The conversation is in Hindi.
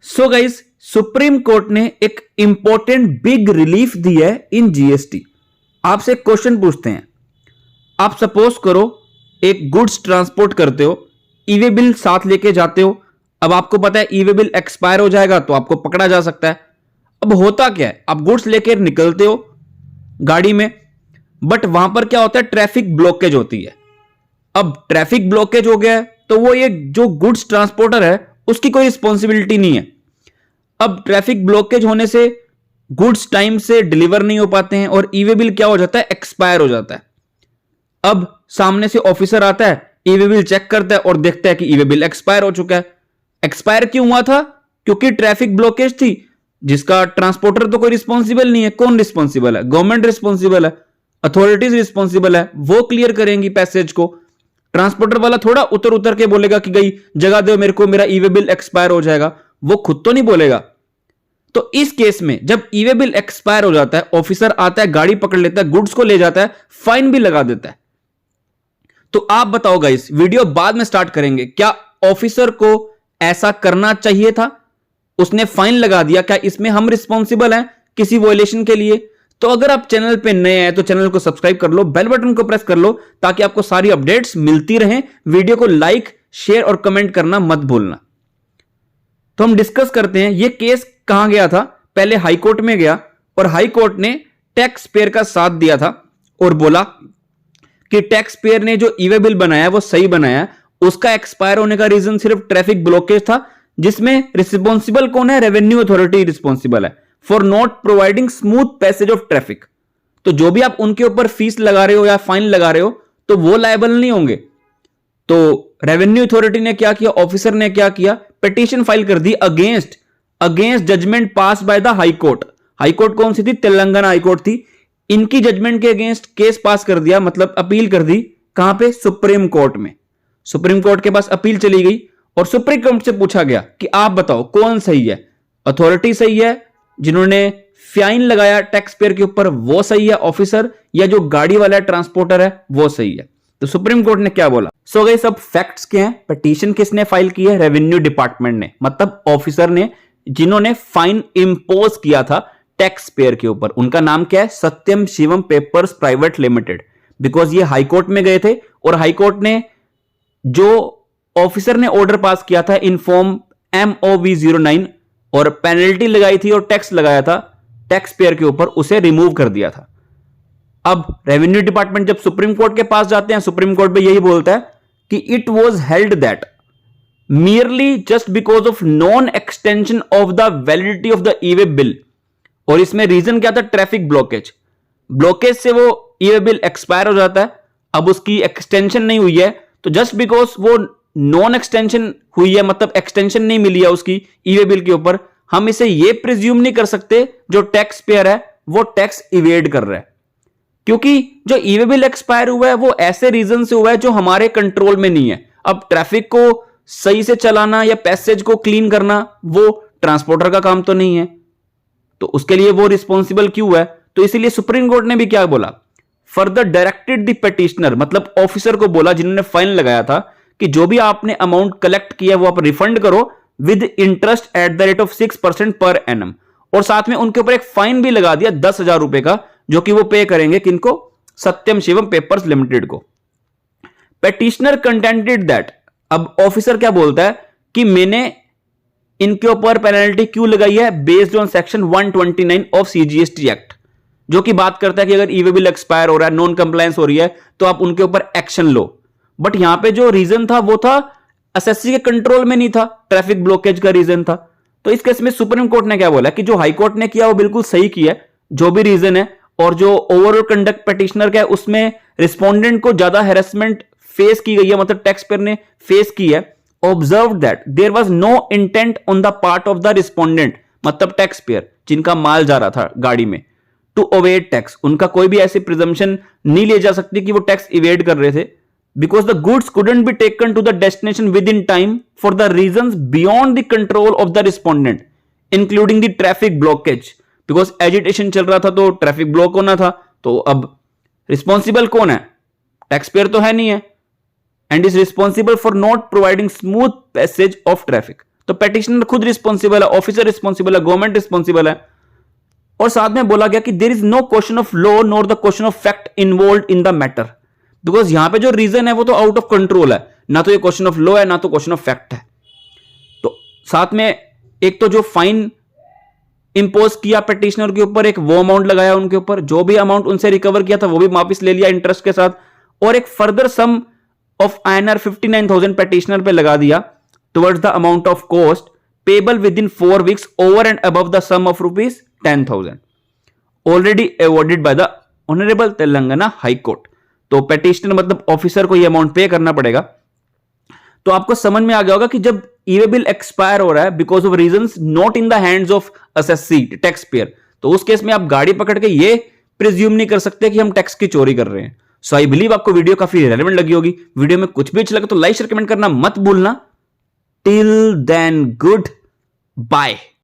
सो गाइस, सुप्रीम कोर्ट ने एक इंपॉर्टेंट बिग रिलीफ दी है इन जीएसटी। आपसे क्वेश्चन पूछते हैं, आप सपोज करो एक गुड्स ट्रांसपोर्ट करते हो, ईवे बिल साथ लेके जाते हो। अब आपको पता है ईवे बिल एक्सपायर हो जाएगा तो आपको पकड़ा जा सकता है। अब होता क्या है, आप गुड्स लेकर निकलते हो गाड़ी में, बट वहां पर क्या होता है, ट्रैफिक ब्लॉकेज होती है। अब ट्रैफिक ब्लॉकेज हो गया है तो वो ये जो गुड्स ट्रांसपोर्टर है उसकी कोई रिस्पॉन्सिबिलिटी नहीं है। अब ट्रैफिक ब्लॉकेज होने से गुड्स टाइम से डिलीवर नहीं हो पाते हैं और ईवे बिल क्या हो जाता है, एक्सपायर हो जाता है। अब सामने से ऑफिसर आता है, ईवे बिल चेक करता है और देखता है कि ईवे बिल एक्सपायर हो चुका है। एक्सपायर क्यों हुआ था? क्योंकि ट्रैफिक ब्लॉकेज थी, जिसका ट्रांसपोर्टर तो कोई रिस्पॉन्सिबल नहीं है। कौन रिस्पॉन्सिबल है? गवर्नमेंट रिस्पॉन्सिबल है, अथॉरिटीज रिस्पॉन्सिबल है, वो क्लियर करेंगी पैसेज को। ट्रांसपोर्टर वाला थोड़ा उतर उतर के बोलेगा कि गई जगह दो मेरे को, मेरा ईवे बिल एक्सपायर हो जाएगा, वो खुद तो नहीं बोलेगा। तो इस केस में जब ईवे बिल एक्सपायर हो जाता है, ऑफिसर आता है, गाड़ी पकड़ लेता है, गुड्स को ले जाता है, फाइन भी लगा देता है। तो आप बताओ गाइस, वीडियो बाद में स्टार्ट करेंगे, क्या ऑफिसर को ऐसा करना चाहिए था? उसने फाइन लगा दिया, क्या इसमें हम रिस्पॉन्सिबल हैं किसी वॉयलेशन के लिए? तो अगर आप चैनल पे नए हैं तो चैनल को सब्सक्राइब कर लो, बेल बटन को प्रेस कर लो ताकि आपको सारी अपडेट्स मिलती रहें। वीडियो को लाइक, शेयर और कमेंट करना मत भूलना। तो हम डिस्कस करते हैं, ये केस कहां गया था। पहले हाई कोर्ट में गया और हाई कोर्ट ने टैक्स पेयर का साथ दिया था और बोला कि टैक्स पेयर ने जो ईवे बिल बनाया वो सही बनाया। उसका एक्सपायर होने का रीजन सिर्फ ट्रैफिक ब्लॉकेज था, जिसमें रिस्पॉन्सिबल कौन है? रेवेन्यू अथॉरिटी रिस्पॉन्सिबल है for not providing smooth passage of traffic. तो जो भी आप उनके ऊपर फीस लगा रहे हो या फाइन लगा रहे हो तो वो लायबल नहीं होंगे। तो रेवेन्यू अथॉरिटी ने क्या किया, ऑफिसर ने क्या किया, पिटीशन फाइल कर दी against judgement pass by the high court. High court कौन सी थी? तेलंगाना हाई कोर्ट थी। इनकी जजमेंट के अगेंस्ट केस पास कर दिया, मतलब अपील कर दी। कहां पे? सुप्रीम कोर्ट में। सुप्रीम कोर्ट के पास अपील चली गई और सुप्रीम कोर्ट से पूछा गया कि आप बताओ कौन सही है? अथॉरिटी सही है जिन्होंने फाइन लगाया टैक्स पेयर के ऊपर, वो सही है ऑफिसर, या जो गाड़ी वाला ट्रांसपोर्टर है वो सही है? तो सुप्रीम कोर्ट ने क्या बोला? सो गाइस, सब फैक्ट्स के हैं। पिटीशन किसने फाइल की है? रेवेन्यू डिपार्टमेंट ने, मतलब ऑफिसर ने, जिन्होंने फाइन इंपोज किया था टैक्स पेयर के ऊपर। उनका नाम क्या है? Satyam Shivam papers private limited. Because ये हाई कोर्ट में गए थे और हाई कोर्ट ने जो ऑफिसर ने ऑर्डर पास किया था इन फॉर्म MOV09 और पेनल्टी लगाई थी और टैक्स लगाया था टैक्स पेयर के ऊपर, उसे रिमूव कर दिया था। अब रेवेन्यू डिपार्टमेंट जब सुप्रीम कोर्ट के पास जाते हैं, सुप्रीम कोर्ट में यही बोलता है कि it was held that merely just because of non extension of the validity of the e-way bill। और इसमें रीजन क्या था? Traffic blockage. ब्लॉकेज से वो ई-वे बिल एक्सपायर हो जाता है। अब उसकी एक्सटेंशन नहीं हुई है, तो जस्ट बिकॉज वो नॉन एक्सटेंशन हुई है, मतलब एक्सटेंशन नहीं मिली है उसकी ई-वे बिल के ऊपर, हम इसे ये प्रिज्यूम नहीं कर सकते जो टैक्स पेयर है वो टैक्स इवेड कर रहा है। क्योंकि जो ई-वे बिल एक्सपायर हुआ है वो ऐसे रीजन से हुआ है जो हमारे कंट्रोल में नहीं है। अब ट्रैफिक को सही से चलाना या पैसेज को क्लीन करना वो ट्रांसपोर्टर का काम तो नहीं है, तो उसके लिए वो रिस्पॉन्सिबल क्यों है? तो इसीलिए सुप्रीम कोर्ट ने भी क्या बोला, फर्दर डायरेक्टेड द पिटिशनर, मतलब ऑफिसर को बोला जिन्होंने फाइन लगाया था, कि जो भी आपने अमाउंट कलेक्ट किया वो आप रिफंड करो with interest at the rate of 6% per annum. और साथ में उनके ऊपर एक फाइन भी लगा दिया 10,000 रुपए का, जो कि वो पे करेंगे किनको? सत्यम शिवम पेपर्स लिमिटेड को। पिटिशनर कंटेंटेड दैट, अब ऑफिसर क्या बोलता है कि मैंने इनके ऊपर पेनल्टी क्यों लगाई है? Based on section 129 of CGST act, जो कि बात करता है कि अगर ई-वे बिल एक्सपायर हो रहा है, नॉन कंप्लायंस हो रही है, तो आप उनके ऊपर एक्शन लो। बट यहां पे जो रीजन था वो था एसएससी के कंट्रोल में नहीं था, ट्रैफिक ब्लॉकेज का रीजन था। तो इस केस में सुप्रीम कोर्ट ने क्या बोला कि जो हाई कोर्ट ने किया वो बिल्कुल सही किया, जो भी रीजन है, और जो ओवरऑल कंडक्ट पिटिशनर का है उसमें रिस्पोंडेंट को ज्यादा हैरेसमेंट फेस की गई है, मतलब टैक्स पेयर ने फेस की है। Observe that there was no intent on the part of the respondent, मतलब टैक्स पेयर जिनका माल जा रहा था गाड़ी में, टू अवेड टैक्स। उनका कोई भी ऐसी प्रिजम्पशन नहीं ले जा सकती कि वो टैक्स इवेड कर रहे थे, because the goods couldn't be taken to the destination within time for the reasons beyond the control of the respondent, including the traffic blockage. Because agitation चल रहा था तो ट्रैफिक ब्लॉक होना था। तो अब रिस्पॉन्सिबल कौन है? टैक्स पेयर तो है नहीं है, and is responsible for not providing smooth passage of traffic। तो पेटिशनर खुद रिस्पॉन्सिबल है, ऑफिसर रिस्पॉन्सिबल है, गवर्नमेंट रिस्पॉन्सिबल है। और साथ में बोला गया कि there is no question of law nor the question of fact involve in the matter, because यहां पे जो रीजन है वो तो आउट ऑफ कंट्रोल है, ना तो ये क्वेश्चन ऑफ लॉ है ना तो क्वेश्चन ऑफ फैक्ट है। तो साथ में एक तो जो फाइन इंपोज किया पेटिशनर के ऊपर, एक वो अमाउंट लगाया उनके ऊपर, जो भी अमाउंट उनसे रिकवर किया था वो भी वापस ले लिया इंटरेस्ट के साथ, और एक further sum of INR 59,000 petitioner पे लगा दिया towards the amount of cost payable within 4 weeks over and above the sum of ₹10,000 already awarded by the honourable Telangana high court. तो पेटिशनर मतलब ऑफिसर को यह अमाउंट पे करना पड़ेगा। तो आपको समझ में आ गया होगा कि जब ई-वे बिल एक्सपायर हो रहा है because of reasons not in the hands of assessee tax payer, तो उस केस में आप गाड़ी पकड़ के ये प्रिज्यूम नहीं कर सकते कि हम टैक्स की चोरी कर रहे हैं। सो आई बिलीव आपको वीडियो काफी रेलेवेंट लगी होगी। वीडियो में कुछ भी अच्छा लगे तो लाइक शेयर कमेंट करना मत भूलना। Till then good bye.